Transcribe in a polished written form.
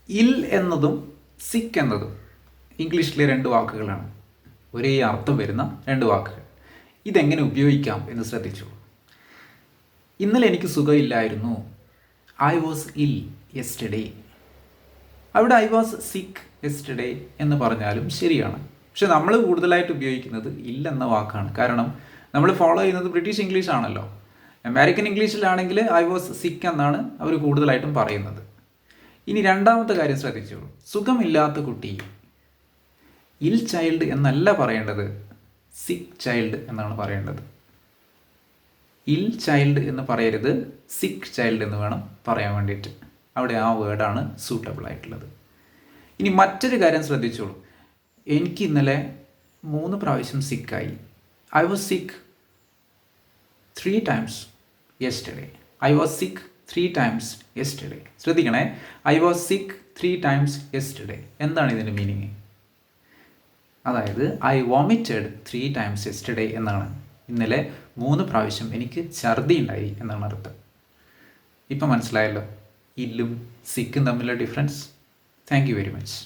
ഇൽ എന്നതും സിക്ക് എന്നതും ഇംഗ്ലീഷിലെ രണ്ട് വാക്കുകളാണ്, ഒരേ അർത്ഥം വരുന്ന രണ്ട് വാക്കുകൾ. ഇതെങ്ങനെ ഉപയോഗിക്കാം എന്ന് ശ്രദ്ധിച്ചു. ഇന്നലെ എനിക്ക് സുഖമില്ലായിരുന്നു. ഐ വാസ് ഇൽ യെസ്റ്റർഡേ. അവിടെ ഐ വാസ് സിക്ക് യെസ്റ്റർഡേ എന്ന് പറഞ്ഞാലും ശരിയാണ്. പക്ഷെ നമ്മൾ കൂടുതലായിട്ട് ഉപയോഗിക്കുന്നത് ഇൽ എന്ന വാക്കാണ്. കാരണം നമ്മൾ ഫോളോ ചെയ്യുന്നത് ബ്രിട്ടീഷ് ഇംഗ്ലീഷ് ആണല്ലോ. അമേരിക്കൻ ഇംഗ്ലീഷിലാണെങ്കിൽ ഐ വാസ് സിക്ക് എന്നാണ് അവർ കൂടുതലായിട്ടും പറയുന്നത്. ഇനി രണ്ടാമത്തെ കാര്യം ശ്രദ്ധിച്ചോളൂ. സുഖമില്ലാത്ത കുട്ടി. ഇൽ ചൈൽഡ് എന്നല്ല പറയേണ്ടത്, സിക്ക് ചൈൽഡ് എന്നാണ് പറയേണ്ടത്. ഇൽ ചൈൽഡ് എന്ന് പറയരുത്, സിക്ക് ചൈൽഡ് എന്ന് വേണം പറയാൻ വേണ്ടിയിട്ട്. അവിടെ ആ വേർഡാണ് സൂട്ടബിൾ ആയിട്ടുള്ളത്. ഇനി മറ്റൊരു കാര്യം ശ്രദ്ധിച്ചോളൂ. എനിക്ക് ഇന്നലെ 3 പ്രാവശ്യം സിക്കായി. ഐ വാസ് സിക്ക് 3 times yesterday. ഐ വാസ് സിക്ക് 3 times yesterday. ശ്രദ്ധിക്കണേ, ഐ വാസ് സിക്ക് 3 times yesterday. എന്താണ് ഇതിൻ്റെ മീനിങ്? അതായത് ഐ വോമിറ്റഡ് 3 times yesterday എന്നാണ്. ഇന്നലെ 3 പ്രാവശ്യം എനിക്ക് ഛർദി ഉണ്ടായി എന്നാണ് അർത്ഥം. ഇപ്പം മനസ്സിലായല്ലോ ഇല്ലും സിക്കും തമ്മിലുള്ള difference. Thank you very much.